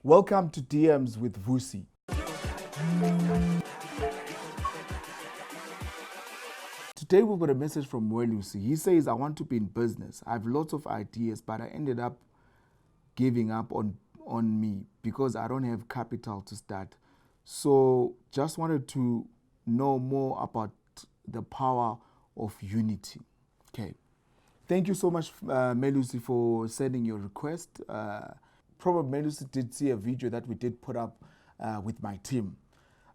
Welcome to DMs with Vusi. Today we've got a message from Mwelusi. He says, I want to be in business. I have lots of ideas, but I ended up giving up on me because I don't have capital to start. So just wanted to know more about the power of unity. Okay. Thank you so much, Melusi, for sending your request. Probably Melusi did see a video that we did put up with my team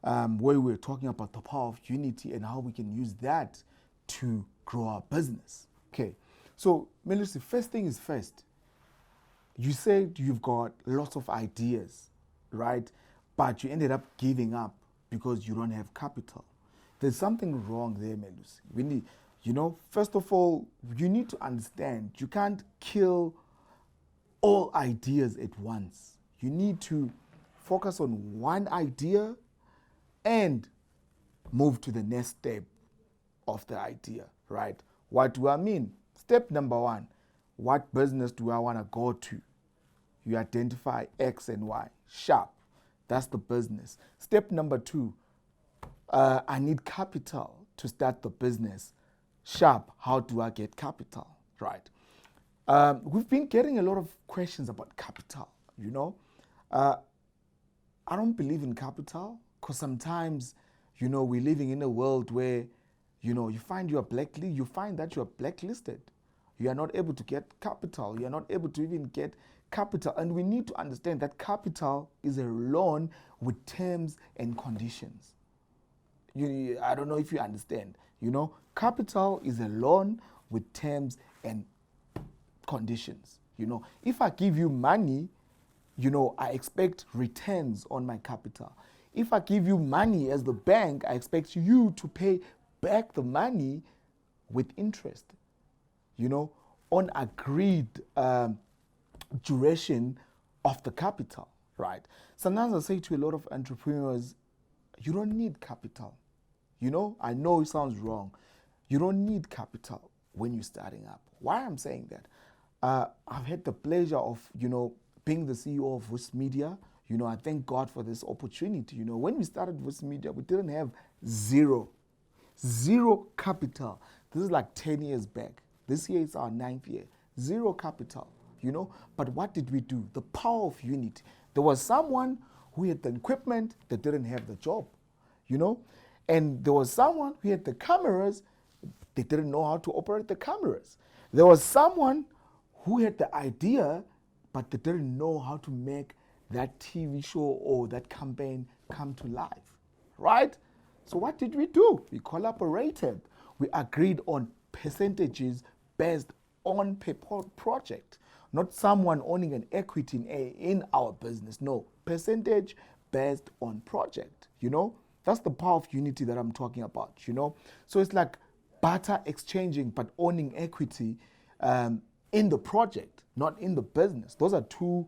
where we were talking about the power of unity and how we can use that to grow our business. Okay, so Melusi, first thing is first. You said you've got lots of ideas, right? But you ended up giving up because you don't have capital. There's something wrong there, Melusi. We need, first of all, you need to understand you can't kill all ideas at once. You need to focus on one idea and move to the next step of the idea, right? What do I mean? Step number one, what business do I want to go to? You identify X and Y, sharp. That's the business. Step number two, I need capital to start the business. Sharp, how do I get capital, right? We've been getting a lot of questions about capital, I don't believe in capital because sometimes, we're living in a world where, you find that you're blacklisted. You are not able to get capital. You are not able to even get capital. And we need to understand that capital is a loan with terms and conditions. I don't know if you understand. Capital is a loan with terms and conditions. If I give you money, I expect returns on my capital. If I give you money as the bank, I expect you to pay back the money with interest, on agreed duration of the capital, right? Sometimes I say to a lot of entrepreneurs, you don't need capital. I know it sounds wrong. You don't need capital when you're starting up. Why I'm saying that? I've had the pleasure of, being the CEO of Voo C Media. I thank God for this opportunity. When we started Voo C Media, we didn't have zero capital. This is like 10 years back. This year is our 9th year. Zero capital, But what did we do? The power of unity. There was someone who had the equipment that didn't have the job, And there was someone who had the cameras, they didn't know how to operate the cameras. There was someone who had the idea, but they didn't know how to make that TV show or that campaign come to life, right? So what did we do? We collaborated. We agreed on percentages based on per project, not someone owning an equity in our business. No, percentage based on project, That's the power of unity that I'm talking about, So it's like barter exchanging, but owning equity in the project, not in the business. Those are two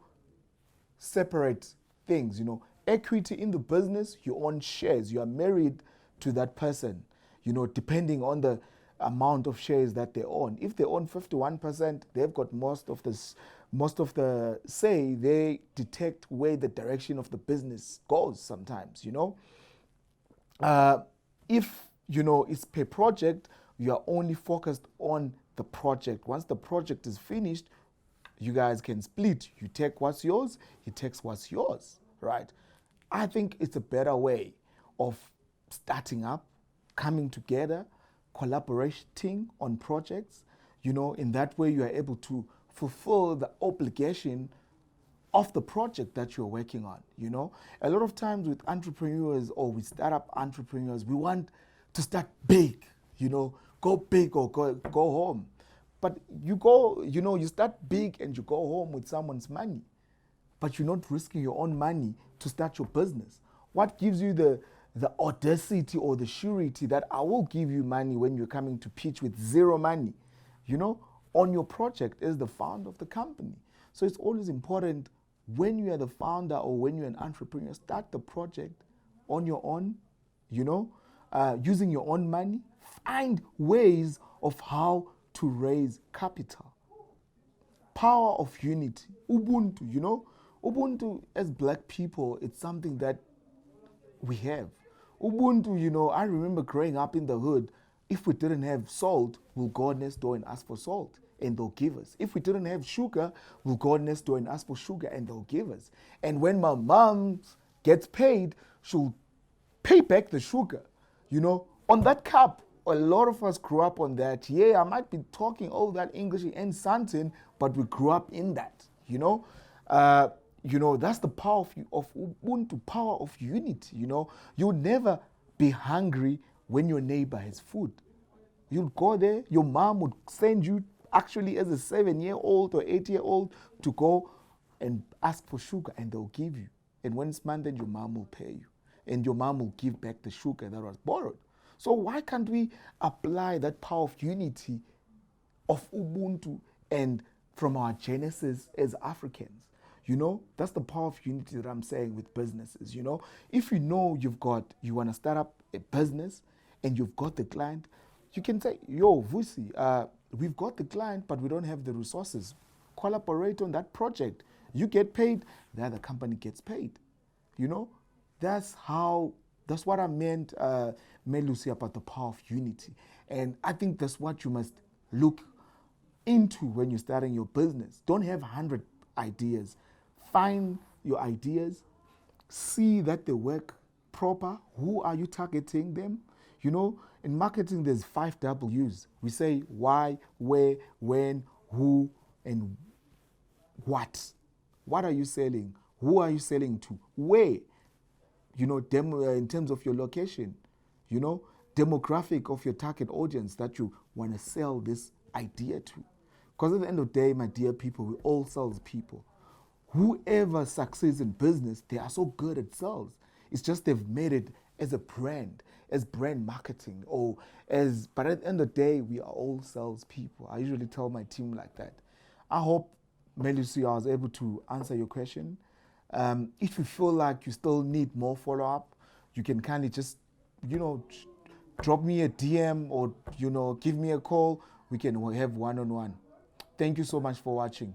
separate things, Equity in the business, you own shares. You are married to that person, depending on the amount of shares that they own. If they own 51%, they've got most of the say. They detect where the direction of the business goes sometimes, If, it's per project, you are only focused on the project. Once the project is finished, you guys can split. You take what's yours, he takes what's yours, right? I think it's a better way of starting up, coming together, collaborating on projects. In that way you are able to fulfill the obligation of the project that you're working on, A lot of times with entrepreneurs or with startup entrepreneurs, we want to start big, go big or go home. But you start big and you go home with someone's money, but you're not risking your own money to start your business. What gives you the audacity or the surety that I will give you money when you're coming to pitch with zero money, on your project as the founder of the company? So it's always important when you are the founder or when you're an entrepreneur, start the project on your own, using your own money. Find ways of how to raise capital. Power of unity. Ubuntu, Ubuntu, as black people, it's something that we have. Ubuntu, I remember growing up in the hood. If we didn't have salt, we'll go next door and ask for salt, and they'll give us. If we didn't have sugar, we'll go next door and ask for sugar, and they'll give us. And when my mom gets paid, she'll pay back the sugar. On that cup, a lot of us grew up on that. Yeah, I might be talking all that English and something, but we grew up in that. That's the power of Ubuntu, power of unity. You'll never be hungry when your neighbor has food. You'll go there, your mom would send you actually as a 7-year-old or 8-year-old to go and ask for sugar, and they'll give you. And when it's month, then your mom will pay you. And your mom will give back the sugar that was borrowed. So why can't we apply that power of unity of Ubuntu and from our genesis as Africans? That's the power of unity that I'm saying with businesses. If you want to start up a business and you've got the client, you can say, yo, Vusi, we've got the client, but we don't have the resources. Collaborate on that project. You get paid, the other company gets paid. That's what I meant, Melusi, about the power of unity. And I think that's what you must look into when you're starting your business. Don't have 100 ideas. Find your ideas, see that they work proper. Who are you targeting them? In marketing, there's 5 W's. We say why, where, when, who, and what. What are you selling? Who are you selling to? Where? In terms of your location, demographic of your target audience that you want to sell this idea to. Because at the end of the day, my dear people, we all sell people. Whoever succeeds in business, they are so good at sales. It's just they've made it as a brand, as brand marketing, but at the end of the day, we are all salespeople. I usually tell my team like that. I hope, Melusi, I was able to answer your question. If you feel like you still need more follow-up, you can kindly just, drop me a DM or, give me a call. We can have one-on-one. Thank you so much for watching.